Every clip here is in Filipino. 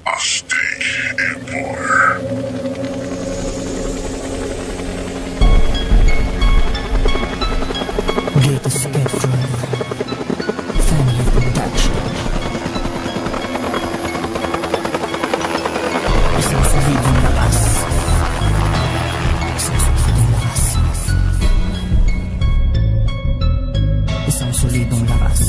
Aztec Empire. Gator Spectrum Family Production. Isang solidong lakas. Isang solidong lakas. Isang solidong lakas.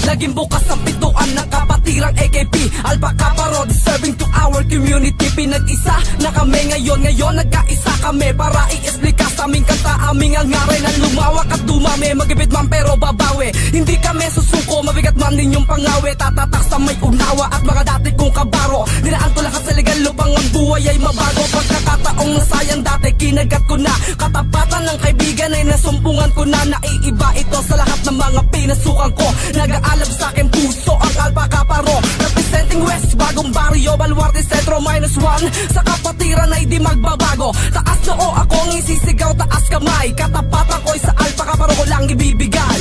Laging bukas ang pintuan ng kapatirang AKP Alpha Kappa Rho, serving to our community. Pinag-isa na kami ngayon nagkaisa kami para i-explica sa aming kanta. Aming hangarin na lumawak at dumami. Magibit man pero babawi. Hindi kami susuko, mabigat man ninyong pangawi. Tatatak sa may unawa at mga dati kong kabaro. Dinaan ko lakas sa legal lupang ang buhay ay mabago. Pagkakataong nasayang dati kinagat ko na. Katapatan ng kaibigan ay nasumpungan ko na. Naiiba ito sa lahat ng mga pinasukan ko. Nag-aalab sa aking puso ang Alpha Kappa Rho, representing West, bagong baryo, Baluarte Centro -1. Sa kapatiran ay di magbabago. Taas noo akong isisigaw, taas kamay. Katapatan ko'y sa Alpha Kappa Rho ko lang ibibigay.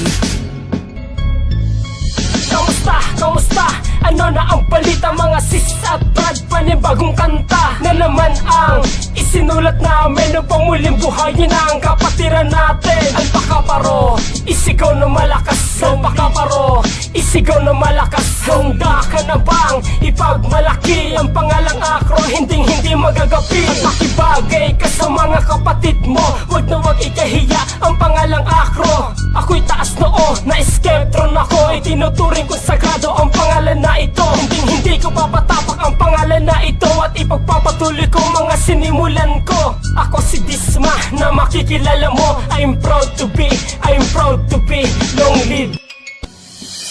Kamusta? Kamusta? Ano na ang balita mga sis at brad? Panibagong kanta na naman ang isinulat namin upang muling buhayin ang kapatiran natin. Alpha Kappa Rho, isigaw na malakas. Alpha Kappa Rho, isigaw na malakas. Handa ka na bang ipagmalaki ang pangalang Akro? Hindi magagapi at makibagay ka sa mga kapatid mo. Wag na wag ikahiya ang pangalang Akro. Ako'y taas noo, na-skeptron ako. Itinuturing ko sagrado ang pangalan na ito. Hindi ko papatapak ang pangalan na ito at ipagpapatuloy ko mga sinimulan ko. Ako si Disma na makikilala mo. I'm proud to be long live.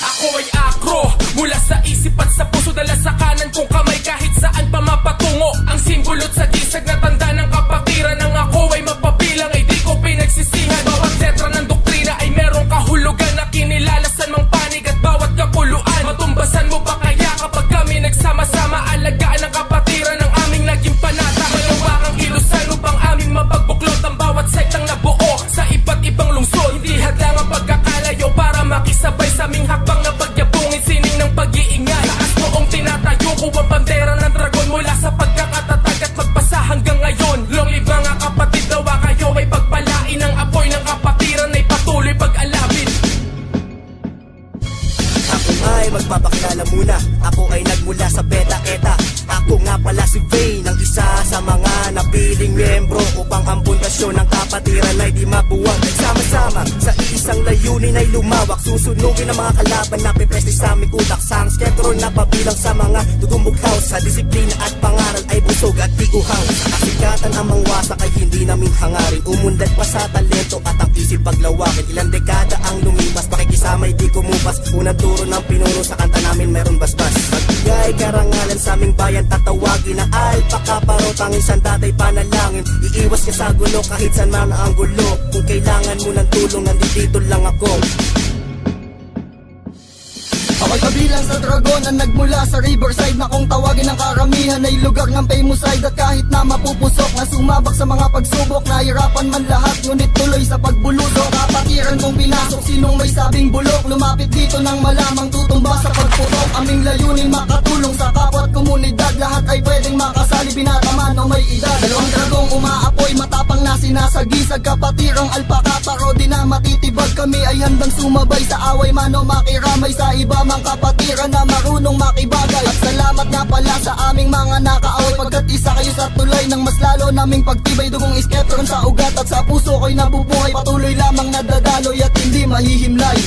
Ako ay Akro, mula sa isip at sa puso, dala sa kanan kong kamay kahit saan pa mapatungo. Ang simbolot sa gisag na tanda ng kapatiran. Ang ako ay mapapilang, ay di ko pinagsisihan. Bawat letra ng doktrina ay merong kahulugan na kinilalasan mang panig at bawat kapuluan. Matumbasan mo ba kaya kapag kami nagsama-sama? Alagaan ang kapatiran ng aming naging panata. Malawakang ilusan upang aming mapagbuklod ang bawat sektang nabuo sa iba't ibang lungsod. Hindi hadlang ang pagkakalayo para makisabay sa aming hakbang na pagyabungin sining ng pag-iingay. Taas noong tinatayo ko ang bandera ng dragon mula sa pagkakatatag at magpasa hanggang ngayon. Long live mga kapatid, dawa kayo ay pagpalain ang apoy ng kapatiran ay patuloy pag-alapin. Ako ay magpapakilala muna. Ako ay nagmula sa Beta Eta. Ako nga pala si Vane, ang isa sa mga napiling miyembro upang ang pundasyon ng kapatiran ay di mabuwag. Nagsama-sama sa isang layunin ay lumawak. Susunugin ang mga kalaban na pipeste sa aming utak. Sa ang sketron na pabilang sa mga tutumugaw. Sa disiplina at pangaral ay busog at di uhaw. Kasikatan ang mangwasak ay hindi namin hangarin. Umunlad pa sa talento at ang isip paglawakin. Ilang dekada ang lumipas, pakikisamay di kumupas. Unang turo ng pinuno sa kanta namin meron basbas. Magbigay karangalan sa aming bayan, tatawagin na Alpha Kappa Rho. Tanging sandatay panalangin, iiwas ka sa gulo kahit saan man ang gulo. Kung kailangan mo ng tulong, nandito lang ako. Ako'y kabilang sa dragon na nagmula sa riverside, na kung tawagin ng karamihan ay lugar ng famous side. At kahit na mapupusok, na sumabak sa mga pagsubok, nahirapan man lahat ngunit tuloy sa pagbulusok. Kapatiran kong pinasok, sinong may sabing bulok, lumapit dito nang malamang tutumba sa pagputok. Aming layunin makatulong sa kapwa at komunidad, lahat ay pwedeng makasali, binataman o may edad. Dalawang dragong umaapoy, matapang na sinasagisag. Kapatirang Alpha Kappa Rho, di na matitibag. Kami ay handang sumabay sa away man o makiramay sa iba mang kapatiran na marunong makibagay. At salamat nga pala sa aming mga nakaaway, pagkat isa kayo sa tulay ng mas lalo naming pagtibay. Dugong isketron sa ugat at sa puso ko'y nabubuhay, patuloy lamang nadadaloy at hindi mahihimlay.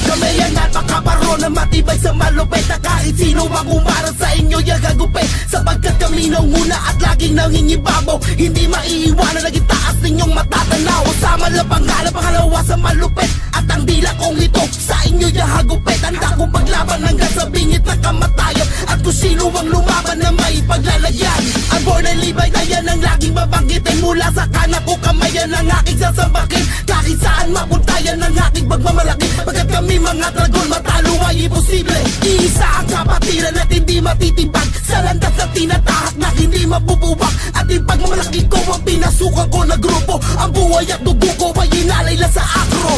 Kami yan Alpha Kappa Rho na matibay sa malupit, na kahit sino ang umarang sa inyo yung gagupit. Sapagkat kami nauna at laging nangingibabaw, hindi maiiwanan, naging taas ninyong matatanaw. Sama lang pangalan, pangalawa sa malupit, at ang dila kong ito sa inyo yung hagupit. Handa kong paglaban hanggang sa bingit ng kamatayan, at kung sino ang lumaban na may paglalagyan. Ang born and libay na yan ang laging babanggitin, mula sa kanan ko kamayan ang aking sasambakin. Kahit saan mapuntayan ang aking pagmamalaki, pagkat kami mga dragon matalo ay imposible. Iisa ang kapatiran at hindi matitibag, sa landas na tinatahak na hindi mabububak. At yung pagmamalaki ko ang pinasukan ko na grupo, ang buhay at dugo ko ay inalay lang sa Akro.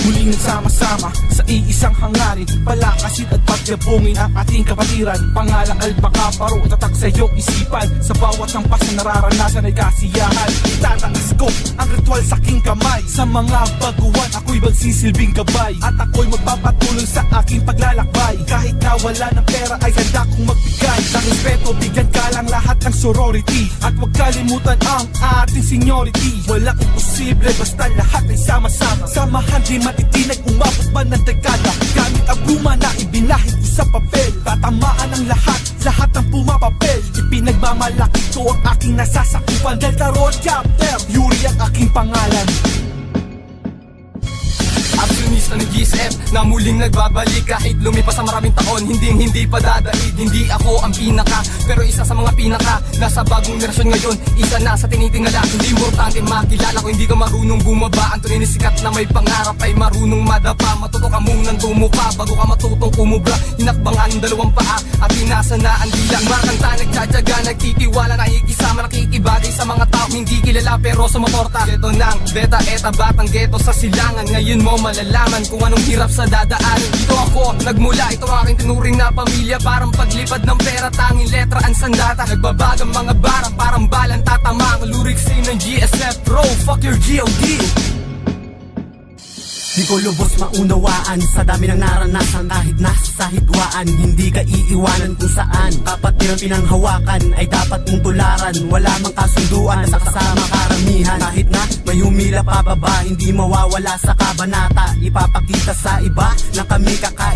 Muling nagsama-sama sa iisang hangarin, palakasin at pagyabungin ang ating kapatiran. Pangalang Alpacaparo, tatak sa iyong isipan. Sa bawat hampas na nararanasan ay kasiyahan. Itataas ko ang ritual sa aking kamay. Sa mga baguhan ako'y magsisilbing gabay, at ako'y magpapatuloy sa aking paglalakbay. Kahit na wala ng pera ay handa kong magbigay ng respeto, bigyan ka lang lahat ng sorority. At huwag kalimutan ang ating seniority. Walang imposible basta lahat ay sama-sama. Samahan di matitinag, umabot man ng dekada. Gamit ang pluma na ibinahid ko sa papel, tatamaan ang lahat ng pumapapel. Ipinagmamalaki ko ang aking nasasakupan. Delta Road Chapter, Yuri ang aking pangalan. Aksyonista ng GSF na muling nagbabalik. Kahit lumipas ang maraming taon, hindi pa dadaig. Hindi ako ang pinaka, pero isa sa mga pinaka. Nasa bagong generasyon ngayon, isa na sa tinitingala. Hindi importante makilala ko, hindi ka marunong bumaba. Ang tunay na sikat na may pangarap ay marunong madapa. Matuto ka munang tumuka bago ka matutong kumubra. Hinakbangan ang dalawang paa at hinasa na ang dila. Makanta, nagtsatsaga, nagtitiwala, nakikisama, nakikibagay sa mga tao hindi kilala pero sumuporta. Geto ng beta, eta, batang geto sa silangan. Ngayon mo malalaman kung anong hirap sa dadaanan. Dito ako nagmula, ito ang aking tinuring na pamilya. Parang paglipad ng pera, tanging letra ang sandata. Nagbabagang mga barang, parang balang tatama. Ang lyrics ng GSF, bro, fuck your G.O.D. Di ko lubos maunawaan sa dami ng naranasan. Kahit nasa hidwaan, hindi ka iiwanan kung saan. Kapatiran pinanghawakan ay dapat mong tularan. Wala mang kasunduan sa kasama karamihan. Kahit na may humila pababa, hindi mawawala sa kabanata. Ipapakita sa iba na kami kakain.